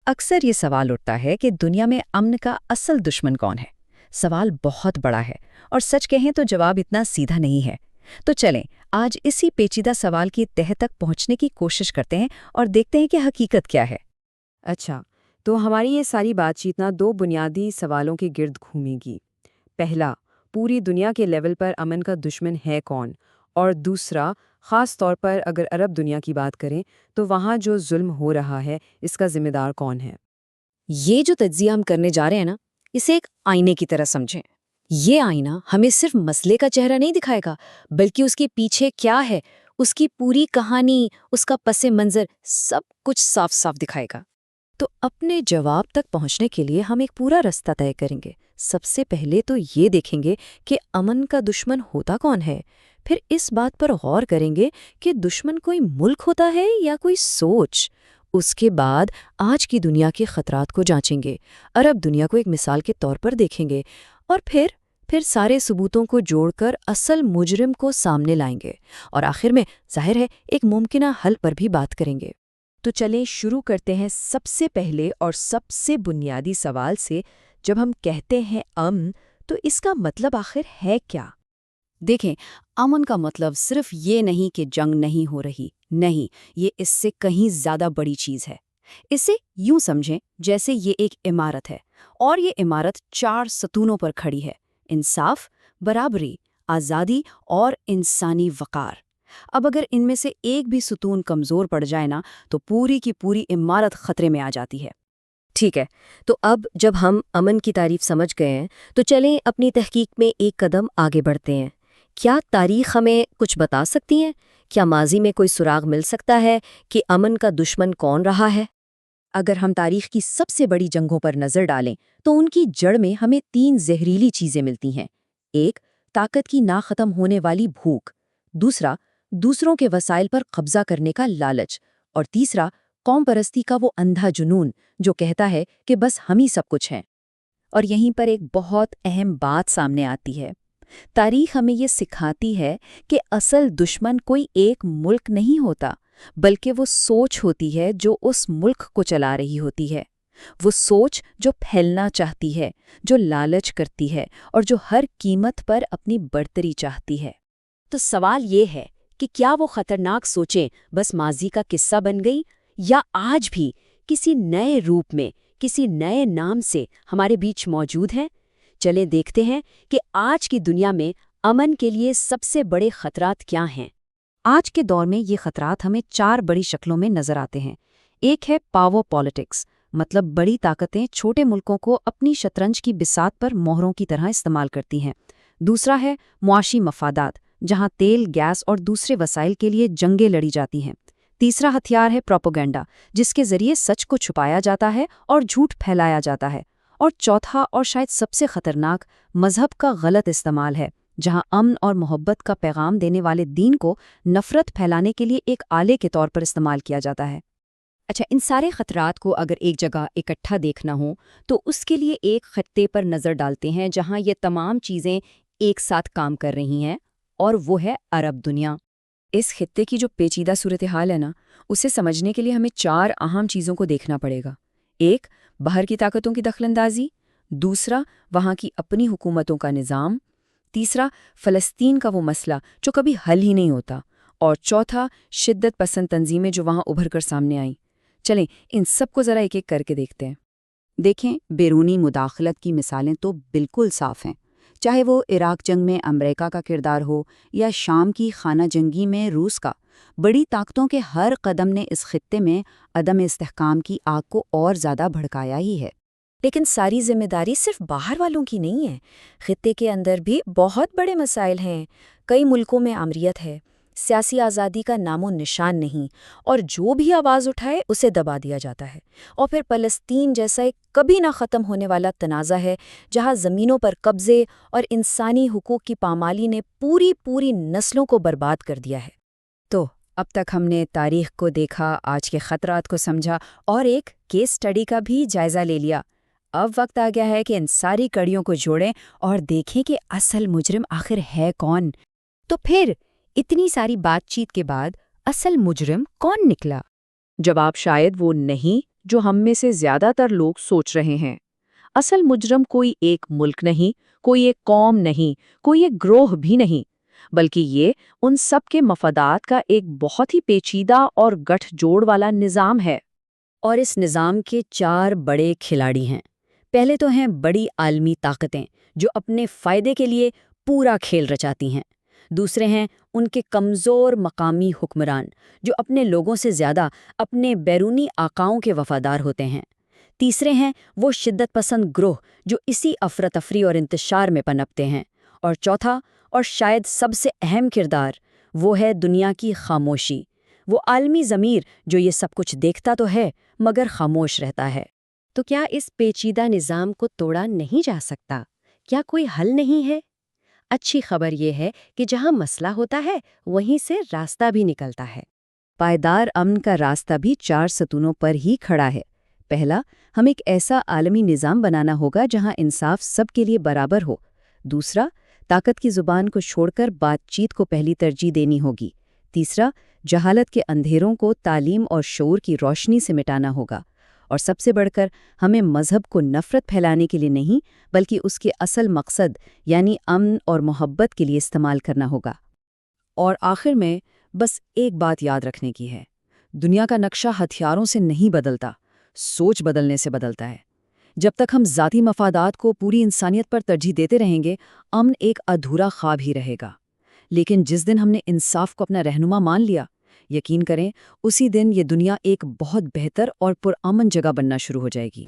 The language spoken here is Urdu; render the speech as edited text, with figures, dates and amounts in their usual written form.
اکثر یہ سوال اٹھتا ہے کہ دنیا میں امن کا اصل دشمن کون ہے؟ سوال بہت بڑا ہے اور سچ کہیں تو جواب اتنا سیدھا نہیں ہے۔ تو چلیں آج اسی پیچیدہ سوال کی تہہ تک پہنچنے کی کوشش کرتے ہیں اور دیکھتے ہیں کہ حقیقت کیا ہے۔ اچھا، تو ہماری یہ ساری بات چیت نا دو بنیادی سوالوں کے گرد گھومے گی۔ پہلا، پوری دنیا کے لیول پر امن کا دشمن ہے کون؟ اور دوسرا، خاص طور پر اگر عرب دنیا کی بات کریں تو وہاں جو ظلم ہو رہا ہے اس کا ذمہ دار کون ہے؟ یہ جو تجزیہ ہم کرنے جا رہے ہیں نا، اسے ایک آئینے کی طرح سمجھیں۔ یہ آئینہ ہمیں صرف مسئلے کا چہرہ نہیں دکھائے گا، بلکہ اس کے پیچھے کیا ہے، اس کی پوری کہانی، اس کا پس منظر، سب کچھ صاف صاف دکھائے گا۔ تو اپنے جواب تک پہنچنے کے لیے ہم ایک پورا رستہ طے کریں گے۔ سب سے پہلے تو یہ دیکھیں گے کہ امن کا دشمن ہوتا کون ہے، پھر اس بات پر غور کریں گے کہ دشمن کوئی ملک ہوتا ہے یا کوئی سوچ۔ اس کے بعد آج کی دنیا کے خطرات کو جانچیں گے، عرب دنیا کو ایک مثال کے طور پر دیکھیں گے، اور پھر سارے ثبوتوں کو جوڑ کر اصل مجرم کو سامنے لائیں گے، اور آخر میں ظاہر ہے ایک ممکنہ حل پر بھی بات کریں گے۔ تو چلیں شروع کرتے ہیں سب سے پہلے اور سب سے بنیادی سوال سے۔ جب ہم کہتے ہیں امن تو اس کا مطلب آخر ہے کیا؟ دیکھیں، امن کا مطلب صرف یہ نہیں کہ جنگ نہیں ہو رہی، نہیں، یہ اس سے کہیں زیادہ بڑی چیز ہے۔ اسے یوں سمجھیں جیسے یہ ایک عمارت ہے، اور یہ عمارت 4 ستونوں پر کھڑی ہے: انصاف، برابری، آزادی اور انسانی وقار۔ اب اگر ان میں سے ایک بھی ستون کمزور پڑ جائے نا، تو پوری کی پوری عمارت خطرے میں آ جاتی ہے۔ ٹھیک ہے، تو اب جب ہم امن کی تعریف سمجھ گئے ہیں تو چلیں اپنی تحقیق میں ایک قدم آگے بڑھتے ہیں۔ کیا تاریخ ہمیں کچھ بتا سکتی ہے؟ کیا ماضی میں کوئی سراغ مل سکتا ہے کہ امن کا دشمن کون رہا ہے؟ اگر ہم تاریخ کی سب سے بڑی جنگوں پر نظر ڈالیں تو ان کی جڑ میں ہمیں 3 زہریلی چیزیں ملتی ہیں۔ ایک، طاقت کی نہ ختم ہونے والی بھوک، دوسرا، دوسروں کے وسائل پر قبضہ کرنے کا لالچ، اور تیسرا، قوم پرستی کا وہ اندھا جنون جو کہتا ہے کہ بس ہم ہی سب کچھ ہیں۔ اور یہیں پر ایک بہت اہم بات سامنے آتی ہے۔ تاریخ ہمیں یہ سکھاتی ہے کہ اصل دشمن کوئی ایک ملک نہیں ہوتا، بلکہ وہ سوچ ہوتی ہے جو اس ملک کو چلا رہی ہوتی ہے۔ وہ سوچ جو پھیلنا چاہتی ہے، جو لالچ کرتی ہے، اور جو ہر قیمت پر اپنی برتری چاہتی ہے۔ تو سوال یہ ہے کہ کیا وہ خطرناک سوچیں بس ماضی کا قصہ بن گئی، یا آج بھی کسی نئے روپ میں، کسی نئے نام سے ہمارے بیچ موجود ہیں؟ چلیں دیکھتے ہیں کہ آج کی دنیا میں امن کے لیے سب سے بڑے خطرات کیا ہیں۔ آج کے دور میں یہ خطرات ہمیں 4 بڑی شکلوں میں نظر آتے ہیں۔ ایک ہے پاور پالیٹکس، مطلب بڑی طاقتیں چھوٹے ملکوں کو اپنی شطرنج کی بساط پر مہروں کی طرح استعمال کرتی ہیں۔ دوسرا ہے معاشی مفادات، جہاں تیل، گیس اور دوسرے وسائل کے لیے جنگیں لڑی جاتی ہیں۔ تیسرا ہتھیار ہے پروپیگنڈا، جس کے ذریعے سچ کو چھپایا جاتا ہے اور جھوٹ پھیلایا جاتا ہے۔ اور چوتھا اور شاید سب سے خطرناک، مذہب کا غلط استعمال ہے، جہاں امن اور محبت کا پیغام دینے والے دین کو نفرت پھیلانے کے لیے ایک آلے کے طور پر استعمال کیا جاتا ہے۔ اچھا، ان سارے خطرات کو اگر ایک جگہ اکٹھا دیکھنا ہو تو اس کے لیے ایک خطے پر نظر ڈالتے ہیں جہاں یہ تمام چیزیں ایک ساتھ کام کر رہی ہیں، اور وہ ہے عرب دنیا۔ اس خطے کی جو پیچیدہ صورتحال ہے نا، اسے سمجھنے کے لیے ہمیں 4 اہم چیزوں کو دیکھنا پڑے گا۔ ایک، باہر کی طاقتوں کی دخل اندازی، دوسرا، وہاں کی اپنی حکومتوں کا نظام، تیسرا، فلسطین کا وہ مسئلہ جو کبھی حل ہی نہیں ہوتا، اور چوتھا، شدت پسند تنظیمیں جو وہاں ابھر کر سامنے آئیں۔ چلیں ان سب کو ذرا ایک ایک کر کے دیکھتے ہیں۔ دیکھیں، بیرونی مداخلت کی مثالیں تو بالکل صاف ہیں، چاہے وہ عراق جنگ میں امریکہ کا کردار ہو یا شام کی خانہ جنگی میں روس کا۔ بڑی طاقتوں کے ہر قدم نے اس خطے میں عدم استحکام کی آگ کو اور زیادہ بھڑکایا ہی ہے۔ لیکن ساری ذمہ داری صرف باہر والوں کی نہیں ہے، خطے کے اندر بھی بہت بڑے مسائل ہیں۔ کئی ملکوں میں آمریت ہے، سیاسی آزادی کا نام و نشان نہیں، اور جو بھی آواز اٹھائے اسے دبا دیا جاتا ہے۔ اور پھر فلسطین جیسا ایک کبھی نہ ختم ہونے والا تنازع ہے، جہاں زمینوں پر قبضے اور انسانی حقوق کی پامالی نے پوری نسلوں کو برباد کر دیا ہے۔ تو اب تک ہم نے تاریخ کو دیکھا، آج کے خطرات کو سمجھا، اور ایک کیس سٹڈی کا بھی جائزہ لے لیا۔ اب وقت آ گیا ہے کہ ان ساری کڑیوں کو جوڑیں اور دیکھیں کہ اصل مجرم آخر ہے کون۔ تو پھر اتنی ساری بات چیت کے بعد اصل مجرم کون نکلا؟ جواب شاید وہ نہیں جو ہم میں سے زیادہ تر لوگ سوچ رہے ہیں۔ اصل مجرم کوئی ایک ملک نہیں، کوئی ایک قوم نہیں، کوئی ایک گروہ بھی نہیں، بلکہ یہ ان سب کے مفادات کا ایک بہت ہی پیچیدہ اور گٹھ جوڑ والا نظام ہے۔ اور اس نظام کے 4 بڑے کھلاڑی ہیں۔ پہلے تو ہیں بڑی عالمی طاقتیں جو اپنے فائدے کے لیے پورا کھیل رچاتی ہیں۔ دوسرے ہیں ان کے کمزور مقامی حکمران جو اپنے لوگوں سے زیادہ اپنے بیرونی آقاؤں کے وفادار ہوتے ہیں۔ تیسرے ہیں وہ شدت پسند گروہ جو اسی افراتفری اور انتشار میں پنپتے ہیں۔ اور چوتھا اور شاید سب سے اہم کردار وہ ہے دنیا کی خاموشی، وہ عالمی ضمیر جو یہ سب کچھ دیکھتا تو ہے مگر خاموش رہتا ہے۔ تو کیا اس پیچیدہ نظام کو توڑا نہیں جا سکتا؟ کیا کوئی حل نہیں ہے؟ اچھی خبر یہ ہے کہ جہاں مسئلہ ہوتا ہے وہیں سے راستہ بھی نکلتا ہے۔ پائیدار امن کا راستہ بھی 4 ستونوں پر ہی کھڑا ہے۔ پہلا، ہم ایک ایسا عالمی نظام بنانا ہوگا جہاں انصاف سب کے لیے برابر ہو۔ دوسرا، طاقت کی زبان کو چھوڑ کر بات چیت کو پہلی ترجیح دینی ہوگی۔ تیسرا، جہالت کے اندھیروں کو تعلیم اور شعور کی روشنی سے مٹانا ہوگا۔ اور سب سے بڑھ کر ہمیں مذہب کو نفرت پھیلانے کے لیے نہیں بلکہ اس کے اصل مقصد یعنی امن اور محبت کے لیے استعمال کرنا ہوگا۔ اور آخر میں بس ایک بات یاد رکھنے کی ہے، دنیا کا نقشہ ہتھیاروں سے نہیں بدلتا، سوچ بدلنے سے بدلتا ہے۔ جب تک ہم ذاتی مفادات کو پوری انسانیت پر ترجیح دیتے رہیں گے، امن ایک ادھورا خواب ہی رہے گا۔ لیکن جس دن ہم نے انصاف کو اپنا رہنما مان لیا، یقین کریں اسی دن یہ دنیا ایک بہت بہتر اور پرامن جگہ بننا شروع ہو جائے گی۔